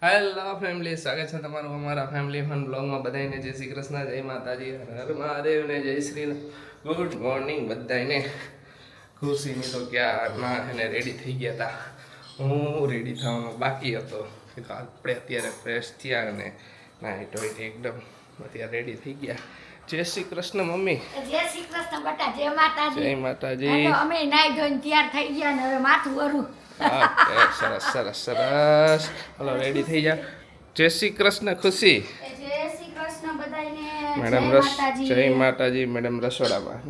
Hello family, સ્વાગત છે તમારું અમારા ફેમિલી ફન બ્લોગમાં. બધાને જય શ્રી કૃષ્ણ, જય માતાજી, હર હર મહાદેવ ને જય શ્રી ગુડ મોર્નિંગ બધાને. ખુશીની તો ક્યારના એને રેડી થઈ ગયા હતા, હું રેડી થવાનો બાકી હતો. આપણે અત્યારે ફ્રેશ થયા અને નાઈટ હોય એકદમ અત્યારે રેડી થઈ ગયા. જય શ્રી કૃષ્ણ મમ્મી. જય શ્રી કૃષ્ણ બેટા, જય માતાજી. જય માતાજી. અમે નાઈ ધોઈને તૈયાર થઈ ગયા ને હવે માથું વરું. સરસ સરસ સરસ. હલો રેડી થઈ જા. જય શ્રી કૃષ્ણ ખુશી. જય શ્રી કૃષ્ણ બધાને. મેડમ જય માતાજી. મેડમ રસોડામાં.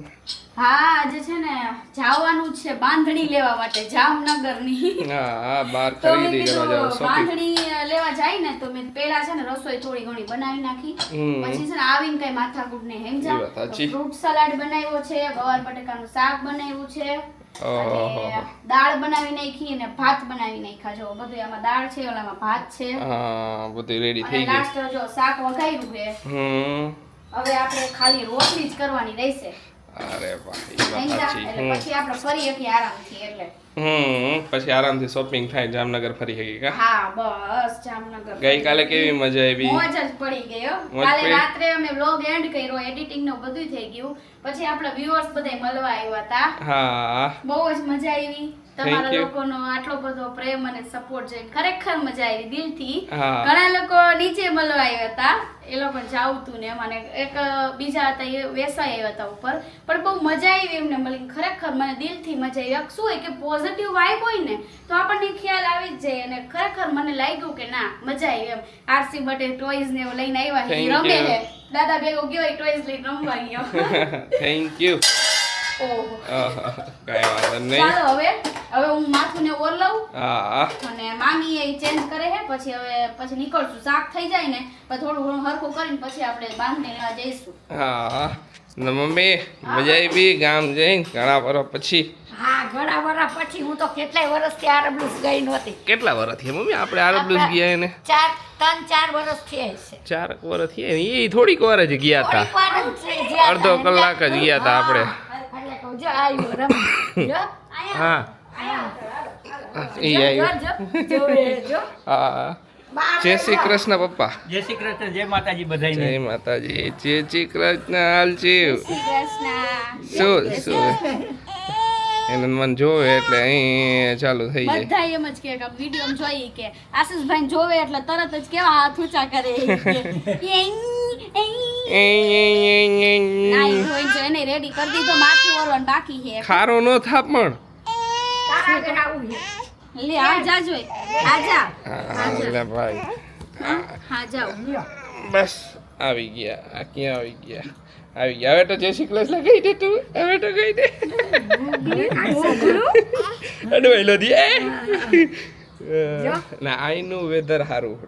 હા, આજે છે ને જવાનું છે બાંધણી લેવા માટે જામનગરની. હા, બહાર તો મેં ખરીદી કરવા કીધું જાવ શોપિંગ. બાંધણી લેવા જાય ને તો મેં પેલા છે ને રસોઈ થોડી ઘણી બનાવી નાખી. પછી છે ને આવીને કઈ માથાકૂટ નહીં એ હેમજા. વાત સાચી. ફ્રૂટ સલાડ બનાવ્યો છે, ગવાર બટેકાનું શાક બનાવ્યું છે. ઓહો. અને દાળ બનાવી નાખી અને ભાત બનાવી નાખ્યા. જો બધું આમાં દાળ છે, ઓલામાં ભાત છે. હા, બધું રેડી અને થઈ ગયું. લાસ્ટ જો શાક વઘાર્યું છે. હવે આપણે ખાલી રોટલી જ કરવાની રહેશે. અરે વાહ, એ વાત સાચી. એટલે પછી આપણે ફરી એકલી આરામથી એટલે પછી આરામથી શોપિંગ થાય. જામનગર ફરી ગઈ કા? હા, બસ જામનગર ગઈકાલે કેવી મજા આવી? મોજ જ પડી ગયો. મોજ કાલે પડી? રાત્રે અમે વ્લોગ એન્ડ કર્યો, એડિટિંગ નું બધું થઈ ગયું. પછી આપણા વ્યુઅર્સ બધા મળવા આવ્યા હતા. હા, બહુ જ મજા આવી. તમારા Thank you. લોકોનો આટલો બધો પ્રેમ અને સપોર્ટ જોઈને ખરેખર મજા આવી દિલથી. હા. ઘણા લોકો નીચે મળવા આવ્યા હતા, એ લોકો જાવતું ને એમાં ને એક બીજા હતા એ વેસાઈ આવ્યા હતા ઉપર. પણ બહુ મજા આવી એમને મળીને. ખરેખર મને દિલથી મજા આવી. એક શું હોય કે પોઝિટિવ વાઇબ હોય ને તો આપણને ખ્યાલ આવી જ જાય. અને ખરેખર મને લાગ્યું કે ના મજા આવી એમ. આરસી બટે ટોયઝ ને એવું લઈને આવ્યા છે, ઈ Thank રમે you. છે. દાદા ભેગો ગયો એ ટોયઝ લઈને રમવા ગયો. Thank you. ઓહો. કઈ વાંધો નહીં. ચાલો હવે હું માથું ને ઓરલાવું હા, અને મામી એ ચેન્જ કરે છે. પછી નીકળશું. શાક થઈ જાય ને પછી થોડું ઘણું હરખું કરીને પછી આપણે બાંધને લેવા જઈશું. હા. ને મમ્મી મજા આવી ગામ જઈને ઘણા વર્ષ પછી? હા, ઘણા વર્ષ પછી. હું તો કેટલાય વર્ષથી આરબલુસ ગઈ નહોતી. કેટલા વર્ષ થયા મમ્મી આપણે આરબલુસ ગયા એને? 3-4 વર્ષ થયા છે. 4 વર્ષ થયા. એ થોડીક વાર જ ગયા હતા. થોડીક વાર જ છે, જ્યાં અડધો કલાક જ ગયા હતા આપણે. એટલે કહું જો આવ્યો રમે. જો હા, એ જો, આવ્યો. જો, જો. હા. જય શ્રી કૃષ્ણ પપ્પા. જય શ્રી કૃષ્ણ, જય માતાજી બધાયને. જય માતાજી. જય શ્રી કૃષ્ણ. હાલ છે શ્રી કૃષ્ણ. શું એને મન જોવે એટલે અહીં ચાલુ થઈ જાય. બધા એમ જ કે વિડીયો જોઈએ કે આશીષભાઈ જોવે એટલે તરત જ કેવા હાથ ઊંચા કરે. ના, ઈ જોઈને જો એને રેડી કરી દીધો. માથું ઓરવાનું બાકી છે. ખારો નો થા પણ. લે આ જા જોઈ. આ જા. હા, લે ભાઈ. હા જાઓ. બસ આવી ગયા. આ ક્યાં આવી ગયા? આવી ગયા. હવે તો જય શ્રી કૃષ્ણ કહી દે તું. હવે તો કહી દે. અડવાઈ લો દી. ના, આઈનું વેધર સારું.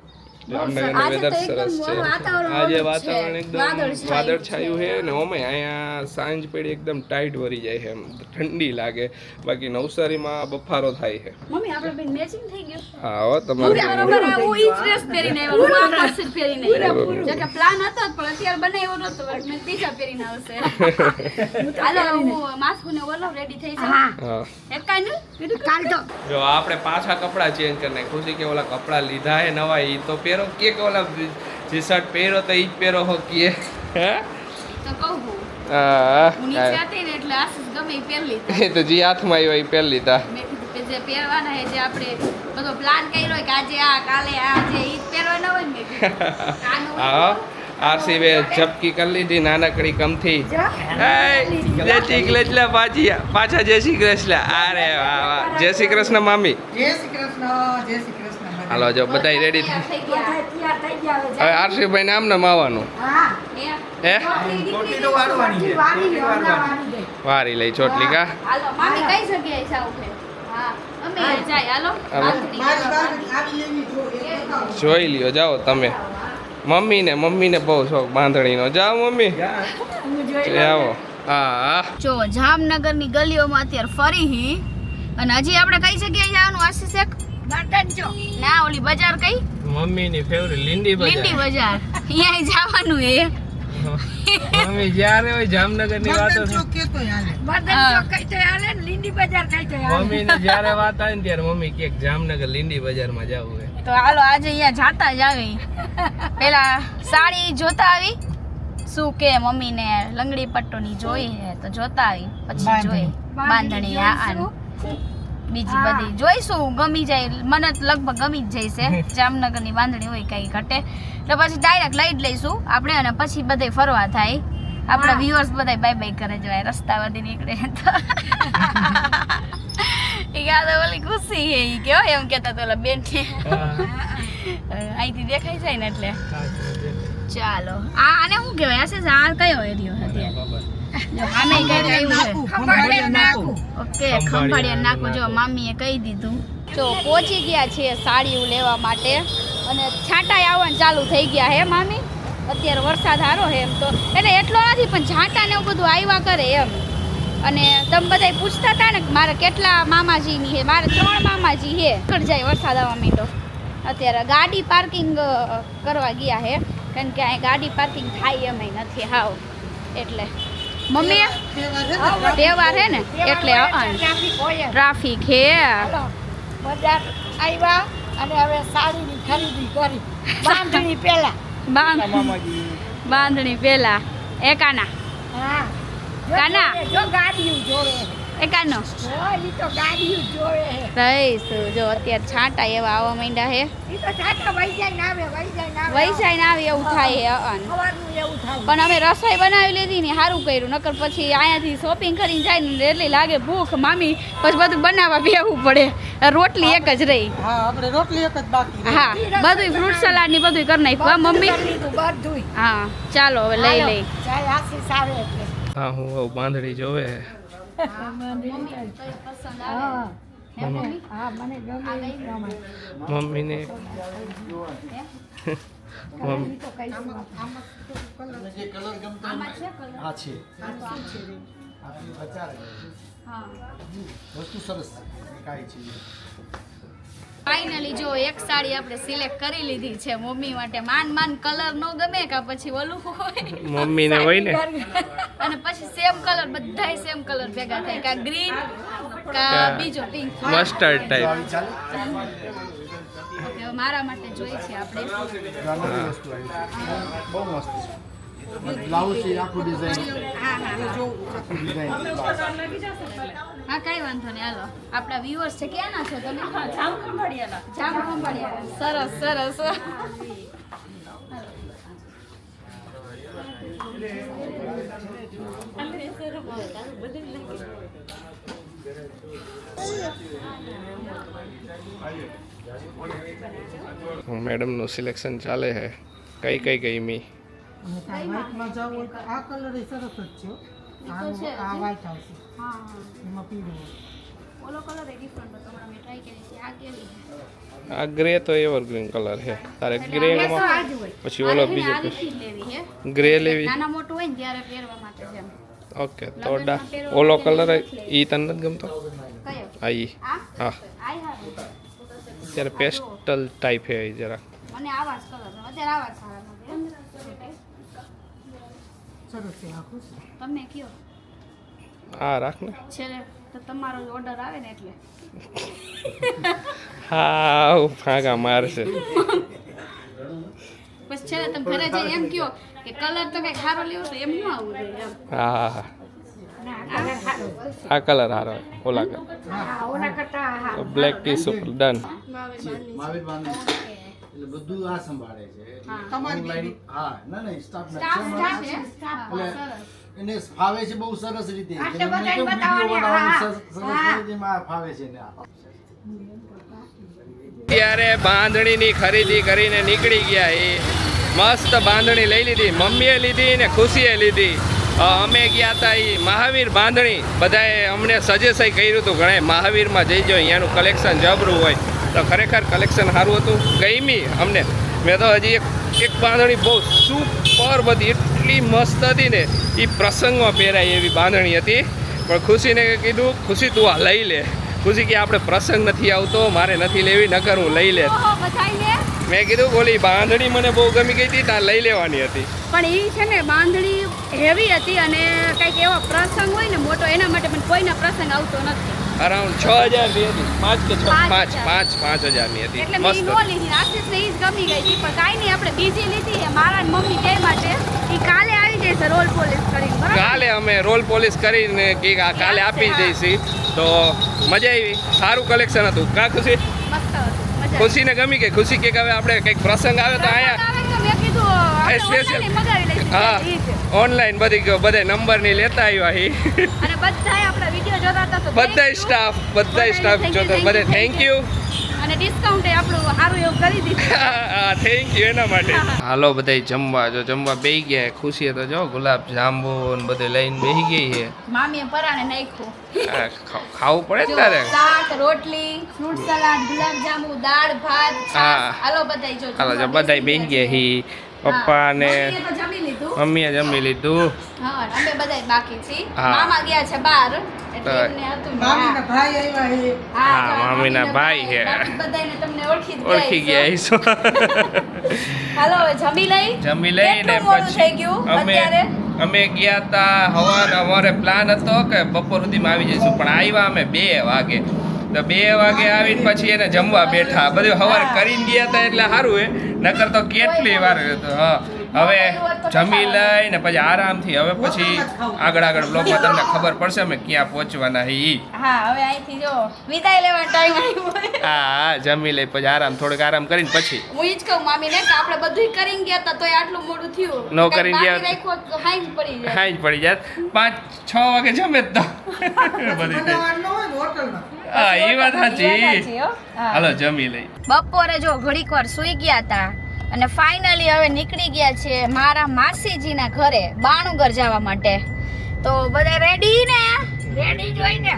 જામનગરનું આજે વેધર તો એકદમ સરસ છે. વાતાવરણ આજે ઓલું વાતાવરણ છે. એકદમ વાદળછાયું વાદળછાયું છે ને ઓમે અહીંયા સાંજ પડી એકદમ ટાઈટ વરી જાય છે, એમ ઠંડી લાગે. બાકી નવસારીમાં બફારો થાય છે. મમ્મી આપણે બેન મેચિંગ થઈ ગયું. હા, હો તમારે બરાબર. હું ઈ ડ્રેસ પહેરીને આવ્યો. હું આ કોર્સેટ પહેરીને આવ્યો. જો કે પ્લાન હતો જ પણ અત્યારે બનાવ્યો નતો. મેં બીજા પહેરીને આવશે. હાલો હું માસ્ક ને ઓલો રેડી થઈ જાવ. હા. એક કાઈ ને કાલ તો જો આપણે પાછા કપડાં ચેન્જ કરી નાખ્યા. ખુશી કે ઓલા કપડાં લીધા હે નવા, ઈ તો પહેરો કે ઓલા જે શર્ટ પહેરો તો ઈ જ પહેરો હો કે. હે તો કહું હું હા, હું નીચે હતી ને એટલે આશીષ ગમે ઈ પહેરી લીધા. એ તો જે હાથમાં આવ્યો એ પહેરી લીધા. મેં કીધું કે જે પહેરવાના હે, જે આપણે બધો પ્લાન કર્યો હોય કે આજે આ કાલે આ જે ઈ જ પહેરવાના હોય ને મેં કીધું. આનું હા, આરસી બે ઝપકી કરી લીધી નાનકડી કમથી. જય શ્રી કૃષ્ણ પાછિયા પાછા જય શ્રી કૃષ્ણ. અરે વાહ વાહ. જય શ્રી કૃષ્ણ મામી. જય શ્રી કૃષ્ણ, જય શ્રી કૃષ્ણ. હાલો જો બધા રેડી થઈ. થઈ ગયા. તૈયાર થઈ ગયા હવે. હવે આરસીભાઈ નામ ને આવવાનું. હા, હે? હે ચોટલી તો વાળવાની છે. વાળી લો, ચોટલી હમણાં વાળવાની છે. વારી લઈ ચોટલી કા. હાલો મામી કઈ જગ્યાએ જાવ છે? હા અમે જાય. હાલો હાલો. બાંધણી મારી કરવા. પાસે આવી એવી જો, એ બતાવો. જોઈ લ્યો જાઓ તમે. મમ્મીને બહુ શોખ બાંધણીનો. જાઓ મમ્મી. આવો. હા. જો જામનગરની ગલીઓમાં અત્યારે ફરી હી અને હજી આપણે કઈ જગ્યાએ જવાનું આશીષ એક? ના, ઓલી બજાર કઈ? મમ્મીની ફેવરિટ લીંડી લીંડી બજાર. અહીંયા જવાનું હે. મમ્મી જ્યારે હોય જામનગરની વાતો વર્ધન ચોક કહેતો હાલે. મમ્મીને જ્યારે વાત આવે ને ત્યારે મમ્મી કે જામનગર લીંડી બજારમાં જવું હોય. તો હાલો આજે અહીંયા જાતા જ આવી પેલા સાડી જોતા આવી શું કે મમ્મીને લંગડી પટ્ટોની જોઈ હે તો જોતા આવી પછી જોઈ બાંધણી આ બીજી બધી જોઈશું ગમી જાય મને તો લગભગ ગમી જ જાય છે જામનગરની બાંધણી હોય કઈ ઘટે એટલે પછી ડાયરેક્ટ લઈ જ લઈશું આપણે અને પછી બધે ફરવા થાય આપણા વ્યુઅર્સ બધા બાય બાય કરે જવાય રસ્તા વધી નીકળે તો એ યાદ ઓલી ખુશી હે ઈ કેવો એમ કહેતા તો ઓલા બેન ને અહીંથી દેખાઈ જાય ને એટલે ચાલો આને શું કહેવાય આ છે આ કયો એરિયો અત્યારે આમે કઈ આવ્યું ઓકે ખંભાળિયા નાખું જો મામીએ કહી દીધું જો પહોંચી ગયા છીએ સાડીઓ લેવા માટે અને છાંટા આવવાનું ચાલુ થઈ ગયા હે મામી અત્યારે વરસાદ સારો હે એમ તો એટલે એટલો નથી પણ છાંટા ને એવું બધું આવ્યા કરે એમ અને તમે બધા પૂછતા હતા ને મારે કેટલા મામાજીની હે મારે 3 મામાજી હે જાય વરસાદ આવવા માંડ્યો અત્યારે ગાડી પાર્કિંગ કરવા ગયા હે કારણ કે અહીં ગાડી પાર્કિંગ થાય એમ નથી હાવ એટલે મમ્મી તહેવાર હે ને એટલે ટ્રાફિક હે બજાર આવ્યા અને હવે સાડીની ખરીદી કરી બાંધણી પહેલા બાંધણી પેલા એકાના હા કાના જો ગાડીયું જોવે એકાનો ઈ તો ગાડીયું જોવે રહીશું જો અત્યારે છાંટા એવા આવવા માંડ્યા હે ઈ તો છાટા વઈ જાય ને આવે વૈસાઈ ના આવે એવું થાય હે સવારનું એવું થાય પણ અમે રસોઈ બનાવી લીધી ને સારું કર્યું નકર પછી અહીંયાથી શોપિંગ કરીને જાય ને એટલી લાગે ભૂખ મામી પછી બધું બનાવવા બેહવું પડે રોટલી એક જ રહી હા આપણે રોટલી એક જ બાકી હા બધું ફ્રૂટ સલાડ ની બધું કરી નાખ્યું મમ્મી બધું હા ચાલો હવે લઈ લઈ ચાય આશીષ આવે એટલે હા હું હવે બાંધણી જોવે હા મને ગમે મમ્મીને ફાઇનલી જો એક સાડી આપણે સિલેક્ટ કરી લીધી છે મમ્મી માટે માન કલર નો ગમે કે પછી ઓલું હોય મમ્મીને હોય ને અને પછી સેમ કલર બધાય સેમ કલર ભેગા થાય કા ગ્રીન કા બીજો પિંક મસ્ટર્ડ ટાઈપ ઓકે મારા માટે જોઈ છે આપણે બહુ મસ્ત છે બ્લાઉઝ છે આખું ડિઝાઇન હા કઈ વાંધો નહીં હાલો આપણા વ્યુઅર્સ છે ક્યાંના છો તમે જામ ખંભાળિયાના સરસ મેડમનું સિલેક્શન ચાલે છે કઈ ગમી વ્હાઈટમાં જાવ હોય તો આ કલર એ સરસ જ છે આ વ્હાઈટ આવશે હા એમાં પીળું ઓલો કલર એ ડિફરન્ટ હતો હમણાં મેં ટ્રાય કરી છે આ કેવી છે આ ગ્રે તો એવરગ્રીન કલર છે તારે ગ્રે પછી ઓલો બીજો ગ્રે લેવી નાના મોટું હોય ને ત્યારે પહેરવા માટે છે ઓકે તો ઓલો કલર ઈ તને નથી ગમતો કયો આ ઈ હા આઈ હા ત્યારે પેસ્ટલ ટાઈપ છે એ જરા મને આવા જ કલર અત્યારે આવા જ સારા લાગે સરસ છે આખું તમને કયો હા રાખ ને છેલ્લે તો તમારો ઓર્ડર આવે ને એટલે હા ફાંકા મારશે બસ છેલ્લે તમે ઘરે જઈને એમ કયો કે કલર તો કઈ સારો લેવો તો એમ ન આવવું જોઈએ એમ હા આ કલર હારો ઓલા કલર ઓલા કરતા હા black tea super done Mahavir bandhani એટલે બધું આ સંભાળે છે ઓનલાઈન હા ના સ્ટાફ એને ફાવે છે બહુ સરસ રીતે ફાવે છે ને ત્યારે બાંધણીની ખરીદી કરીને નીકળી ગયા એ મસ્ત બાંધણી લઈ લીધી મમ્મીએ લીધી ને ખુશીએ લીધી અમે ગયા હતા એ મહાવીર બાંધણી બધાએ અમને સજેસ્ટ કર્યું હતું ઘણા મહાવીરમાં જઈજો અહીંયાનું કલેક્શન જબરું હોય તો ખરેખર કલેક્શન સારું હતું ગમી અમને મેં તો હજી એક બાંધણી બહુ સુપર બધી એટલી મસ્ત હતી ને એ પ્રસંગમાં પહેરાય એવી બાંધણી હતી પણ ખુશીને કીધું ખુશી તું આ લઈ લે ખુશી કે આપણે પ્રસંગ નથી આવતો મારે નથી લેવી નકર હું લઈ લે મેં કીધું બોલી બાંધણી મને બહુ ગમી ગઈ હતી ત્યાં લઈ લેવાની હતી પણ એ છે ને બાંધણી હેવી હતી અને કંઈક એવો પ્રસંગ હોય ને મોટો એના માટે પણ કોઈના પ્રસંગ આવતો નથી અરાઉન્ડ 6000 ની હતી 5 કે 6 5,000. 5000 ની હતી એટલે મેં મસ્ત નો લીધી આશીષને ઈ જ ગમી ગઈ હતી પણ કાંઈ નહીં આપણે બીજી લીધી છે મારા ને મમ્મી તે માટે ઈ કાલે આવી જશે રોલ પોલિશ કરીને બરાબર કાલે અમે રોલ પોલિશ કરીને કે કાલે આપી જ દઈશી તો મજા આવી સારું કલેક્શન હતું કા ખુશી મસ્ત હતું મજા ખુશીને ગમી કે ખુશી કે હવે આપણે કંઈક પ્રસંગ આવે તો અહીંયા આવે તો મેં કીધું આપણે સ્પેશિયલ online મગાવી લઈશું હા ઈ જ. ઓનલાઈન બધા નંબરની લેતા આવ્યા હી અને બધાય આપણા વિડીયો જોતા હતા તો બધાય સ્ટાફ જોતા બધે થેન્ક યુ અને ડિસ્કાઉન્ટ એ આપણું સારું એવું કરી દીધું થેન્ક યુ એના માટે હાલો બધાય જમવા બેહી ગયા ખુશીએ તો જો ગુલાબ જાંબુ ને બધું લઈને બેહી ગઈ છે મામીએ પરાણે નાખ્યું ખાવું પડે ને જો, તારે શાક રોટલી ફ્રૂટ સલાડ ગુલાબ જાંબુ દાળ ભાત હા. છાશ હાલો બધાય જો હાલો જો બધાય બેહી ગયા હી પપ્પા ને મમ્મીએ તો જમી લીધું મમ્મીએ જમી લીધું હા અમે બધાય બાકી છીએ હા. મામા ગયા છે બહાર એટલે તો એમને હતું ને મામીના ભાઈ આવ્યા છે હા, જો મામીના ભાઈ છે. બાકી બધાયને તમને ઓળખી જ ઓળખી ગયા હશો. હઈશું હાલો હવે જમી લઈ જમી લઈને કેટલું મોડું થઈ ગયું અત્યારે અમે ગયા તા અમારે પ્લાન હતો કે બપોર સુધીમાં આવી જઈશું પણ આવ્યા અમે 2 વાગે તો 2 વાગે આવીને પછી એને જમવા બેઠા બધું હવાર કરીને ગયા હતા એટલે સારું હે નકર તો કેટલી વાર હા હવે જમી લઈને પછી આરામથી હવે પછી આગળ બ્લોગમાં તમને ખબર પડશે અમે ક્યાં પહોંચવાના હી હા હવે અહીંથી જો વિદાય લેવાનો ટાઈમ આવ્યો હા જમી લઈ પછી થોડોક આરામ કરીને પછી હું ઈ જ કહું મામીને કે આપણે બધુંય કરીને ગયા તા તોય આટલું મોડું થયું નો કાંઈ કરીને ગયા બાકી રાખ્યું હોત તો હાંજ પડી જાય હાઈ જ પડી જાત 5-6 વાગે જમે જ તો બધી થઈ. બનાવવાનું હોય ને હોટલમાં હા એ વાત ઈ વાત સાચી સાચી, હો. હા. હાલો જમી લઈ બપોરે જો ઘડીક વાર સૂઈ ગયા હતા અને ફાઇનલી હવે નીકળી ગયા છે મારા માસીજીના ઘરે બાણુગર જવા માટે તો બધા રેડી ને રેડી જોઈને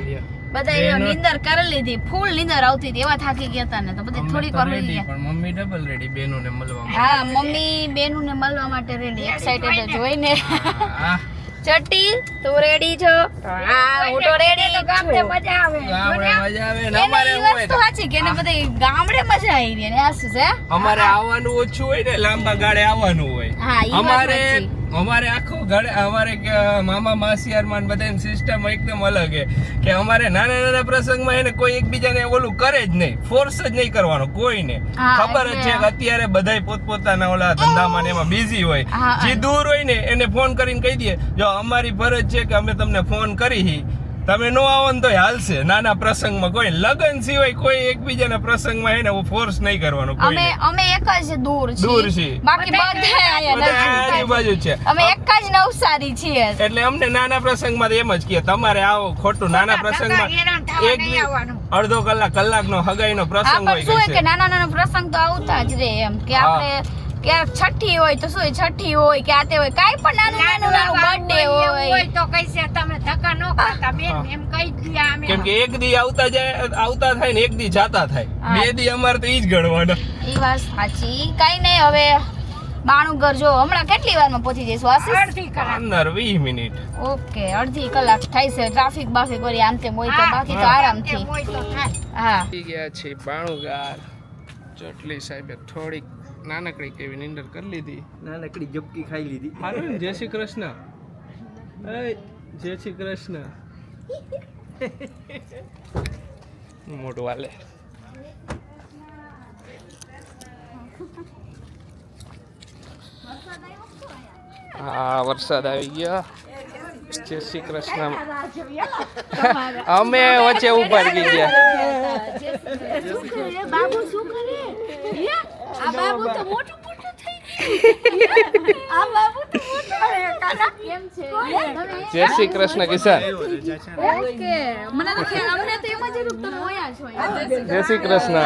બધા નીંદર કરી લીધી ફૂલ નીંદર આવતી હતી એવા થાકી ગયા હતા ને તો બધા થોડીક વાર હોઈ ગયા પણ મમ્મી ડબલ રેડી બેનોને મળવા હા મમ્મી બેનુને મળવા માટે રેડી એક્સાઇટેડ જોઈને હા ચટી તું રેડી છો હા હું તો રેડી ગામડે મજા આવે ગામડે મજા આવે ને એને અમારે ઈ શું વસ્તુ હોય સાચી કે એને બધી ગામડે મજા આવી રહી ને આ શું છે અમારે આવવાનું ઓછું હોય ને લાંબા ગાળે આવવાનું હોય હા ઈ વાત સાચી. અમારે આખો ગાળે અમારે કે મામા માસિયારમાં બધાની સિસ્ટમ એકદમ અલગ છે કે અમારે નાના પ્રસંગમાં એને કોઈ એકબીજાને ઓલું કરે જ નહીં ફોર્સ જ નહીં કરવાનો કોઈને હા, ખબર જ છે કે અત્યારે બધાય પોતપોતાના ઓલા ધંધામાં ને એમાં બિઝી હોય હા, જે દૂર હોય ને એને ફોન કરીને કહી દે જો અમારી ફરજ છે કે અમે તમને ફોન કરી તમે નો આવો ને તોય હાલશે નાના પ્રસંગમાં કોઈ લગન સિવાય કોઈ એકબીજાના પ્રસંગમાં એને ફોર્સ નહીં કરવાનો અમે કોઈને અમે એક જ દૂર દૂર છીએ છીએ. બાકી બધા અહીંયા બધા નજીક. આજુબાજુ છે અમે એક જ નવસારી છીએ એટલે અમને નાના પ્રસંગમાં તો એમ જ કહે તમારે આવો ખોટું નાના પ્રસંગમાં એક અડધો કલાકનો હગાઈનો હા પ્રસંગ પણ હોય શું હોય કે છે નાના નાના પ્રસંગ તો આવતા જ રહે એમ કે હા. આપણે ક્યાંક છઠ્ઠી હોય તો શું હોય, છઠ્ઠી હોય કે આ તે હોય કાંઈ પણ નાનું બર્થડે હોય તો કઈ તમે ધક્કા ન ખાતા બેન એમ કહી દીયા અમે કેમ કે એક દી આવતા થાય ને એક દી જાતા થાય હા. 2 દી અમારે તો ઈ જ ગણવાના એ વાત સાચી કાંઈ નહીં હવે બાણુગર જો હમણાં કેટલી વારમાં પહોંચી જઈશું આશીષ? અડધી કલાક 15-20 મિનિટ ઓકે અડધી કલાક થાય છે ટ્રાફિક બાફિક વળી આમ તેમ હોય તો બાકી તો આરામથી હોય તો થાય હા આવી ગયા છે બાણુગાર ચોટલી સાહેબે થોડીક નાનકડી કેવી નીંદર કરી લીધી નાનકડી ઝપકી ખાઈ લીધી હારું ને? જય શ્રી કૃષ્ણ એય, જય શ્રી કૃષ્ણ મોટું વાલે હા વરસાદ આવી ગયો જય શ્રી કૃષ્ણ અમે વચ્ચે ઉભા રહી ગયા બાબુ શું કરે આ બાબુ તો મોટું થઈ ગયું આ બાબુ તો મોટું કાકા કેમ છે જય શ્રી કૃષ્ણ કિશન ઓકે મને તો ખ્યાલ અમને તો એમ જ હતું તમે હોયા છો જય શ્રી કૃષ્ણ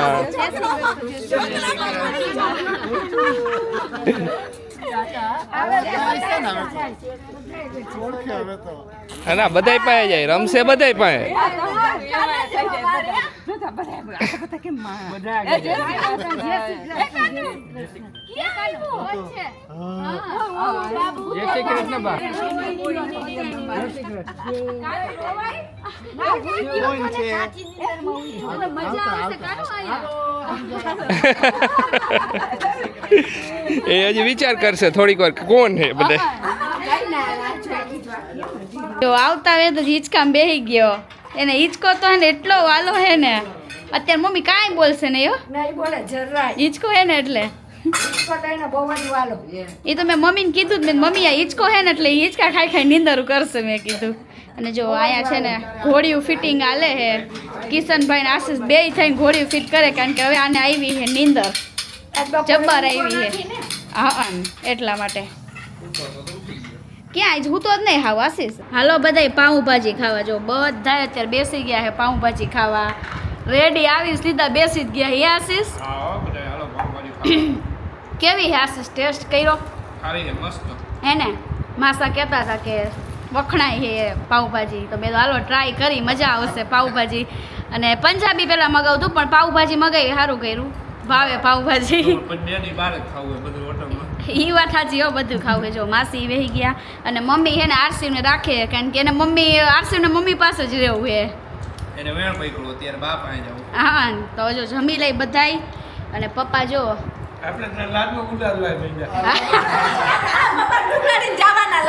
ના બધાય પાસે જાય રમશે બધાય પાસે જય શ્રી કૃષ્ણ બા એ હજી વિચાર કરશે થોડીક વાર કોણ છે બધા જો આવતા વે તો હિંચકામ બેહી ગયો એને હિંચકો તો હે ને એટલો વાલો હે ને અત્યારે મમ્મી કાંઈ બોલશે નહીં હો નહીં બોલે જરાય હિંચકો હે ને એટલે પટાઈને બહુ જ વાલો એ તો મેં મમ્મીને કીધું જ મેં મમ્મી આ હિંચકો હે ને એટલે ઈ હિંચકા ખાઈ ખાઈ નીંદરું કરશે મેં કીધું અને જો અહીંયા છે ને ઘોડિયું ફિટિંગ આલે હે કિશનભાઈ ને આશીષ બેય થઈને ઘોડિયું ફિટ કરે કારણ કે હવે આને આવી હે નીંદર જબ્બર આવી હે હા એટલા માટે ક્યાં આજ હું તો જ નહીં હાવ આશીષ હાલો બધાય પાઉંભાજી ખાવા જો બધા અત્યારે બેસી ગયા હે પાઉંભાજી ખાવા રેડી આવી સીધા બેસી જ ગયા હે આશીષ કેવી હે આશીષ ટેસ્ટ કર્યો હે ને માસા કહેતા હતા કે વખણાય હે પાઉંભાજી તો મેં તો હાલો ટ્રાય કરી મજા આવશે પાઉંભાજી અને પંજાબી પહેલાં મગાવતું પણ પાઉંભાજી મગાવી સારું કર્યું ભાવે પાઉંભાજી એ વાત સાચી હો બધું ખાવું જો માસી વહી ગયા અને મમ્મી હે ને આરસીને રાખે કારણ કે એને મમ્મી આરસીને મમ્મી પાસે જ રહેવું હે હા તો જો જમી લઈ બધાય અને પપ્પા જો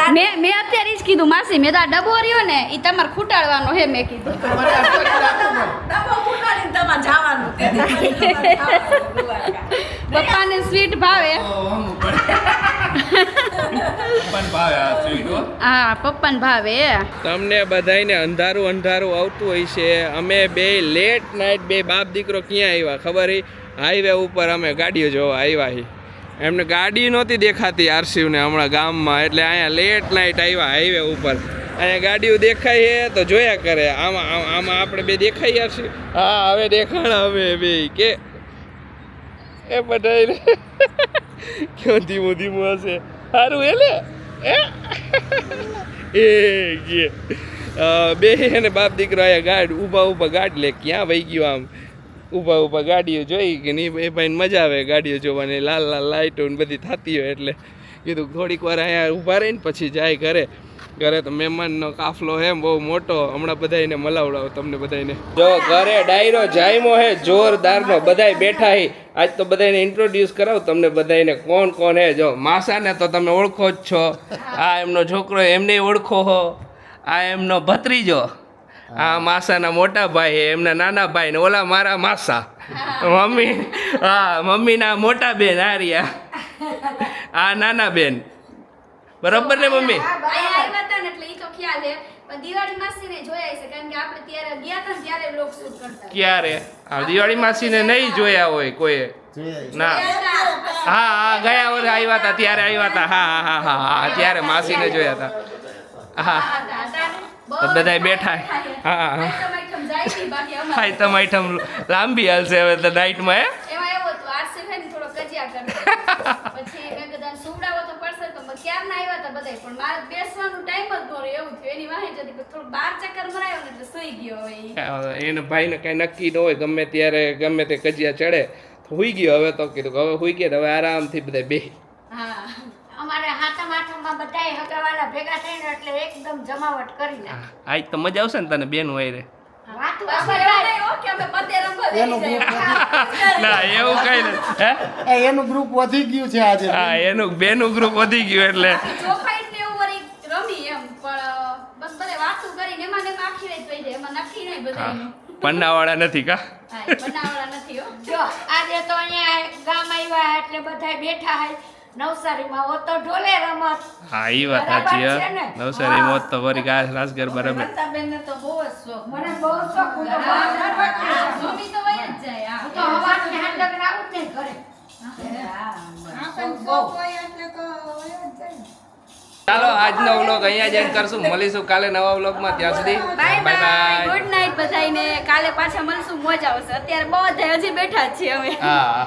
મેં અત્યારે જ કીધું માસી મેં તો આ ડબ્બો રહ્યો ને એ તમારે ખૂટાડવાનો હે મેં કીધું પપ્પાને સ્વીટ ભાવે હા પપ્પાને ભાવે તમને બધાયને અંધારું અંધારું આવતું હોય છે અમે બે લેટ નાઇટ બે બાપ દીકરો ક્યાં આવ્યા ખબર હે હાઈવે ઉપર અમે ગાડીઓ જોવા આવ્યા હી એમને ગાડી નહોતી દેખાતી આરસીવને હમણાં ગામમાં એટલે અહીંયા લેટ નાઇટ આવ્યા હાઈવે ઉપર અહીંયા ગાડીઓ દેખાય છે તો જોયા કરે આમાં આમાં આપણે બે દેખાઈ આરસી હા હવે દેખાણા અમે બે કે એ બધાય ક્યાં ધીમું ધીમું હશે સારું એટલે એ કે બે ને બાપ દીકરો અહીંયા ગાડ ઊભા ગાડી લે ક્યાં વહી ગયો આમ ઊભા ગાડીઓ જોઈ કે નહીં એ ભાઈને મજા આવે ગાડીઓ જોવાની લાલ લાલ લાઇટો ને બધી થતી હોય એટલે કીધું થોડીક વાર અહીંયા ઊભા રહીને પછી જાય ઘરે તો મહેમાનનો કાફલો હે બહુ મોટો હમણાં બધાને મલાવડાવો તમને બધાને જો ઘરે ડાયરો જાયમો હે જોરદારનો બધાય બેઠા હે આજ તો બધાને ઇન્ટ્રોડ્યુસ કરાવ તમને બધાને કોણ હે જો માસાને તો તમે ઓળખો જ છો આ એમનો છોકરો એમને ઓળખો હો આ એમનો ભત્રીજો આ માસાના મોટા ભાઈ એમના નાના ભાઈ ને ઓલા મારા માસા મમ્મી હા મમ્મીના મોટા બેન આર્યા આ નાના બેન બરાબર ને મમ્મી આવ્યા હતા ને એટલે ઈ તો ખ્યાલ હે પણ દિવાળી માસીને જોયા છે કારણ કે આપણે ત્યારે ગયા હતા ને ત્યારે વ્લોગ શૂટ કરતા ક્યારે આ દિવાળી માસીને નહીં જોયા હોય કોઈ ના હા ગયા વર્ષે આવ્યા હતા ત્યારે આવ્યા હતા હા ત્યારે માસીને જોયા હતા હા તો બધાય બેઠા હા હા તમામ લાંબી હાલશે હવે તો નાઇટમાં એમાં એવું હતું આરસી છે ને થોડો કજિયા કરતો પછી મેં કદાચ સુવડાવો તો પડશે તો ક્યારના આવ્યા હતા બધાય પણ મારે બેસવાનું ટાઈમ જ નહોતો એવું થયું એની વાહે જતી થોડું બાર ચક્કર મરાયો ને એટલે સુઈ ગયો હવે એને ભાઈને કઈ નક્કી ન હોય ગમે ત્યારે ગમે તે કજિયા ચડે તો હુઈ ગયો હવે તો કીધું હવે હુઈ ગયા હવે આરામથી બધા બે હા અમારે હાથમ આઠમમાં બધાય હગાવાલા ભેગા થઈને એટલે એકદમ જમાવટ કરી લે આજ તો મજા આવશે ને તને બેન હોય રે વાતું ના એવું કઈ નથી હે એનું ગ્રુપ વધી ગયું છે આજે હા એનું બેનું ગ્રુપ વધી ગયું એટલે ચોખાઈ ને એવું વળી રમી એમ પણ બસ બધે વાતું કરીને એમાં ને આખી રાત પડી જાય એમાં નક્કી નહીં બધાયનું પન્નાવાળા નથી કા હા એ બનાવવાળા નથી હો જો આજે તો અહીંયા ગામ આવ્યા એટલે બધાય બેઠા hay નવસારીમાં હો તો ઢોલે રમત હા ઈ વાત સાચી હે નવસારી મોત તો વરી ગાય રાસ ગરબા રમે બેનને તો બહુ જ શોખ મને બહુ શોખ હું તો બહાર ન રાખતી. મમ્મી તો વહી જ જાય હું તો હવારની હાંડક આવું જ નહીં ઘરે ચાલો આજનો વ્લોગ અહીંયા જ એન્ડ કરશું મળીશું કાલે નવા વ્લોગમાં ત્યાં સુધી bye bye bye bye good night બધાને કાલે પાછા મળશું મજા આવશે અત્યારે બધા હજી બેઠા જ છીએ અમે હા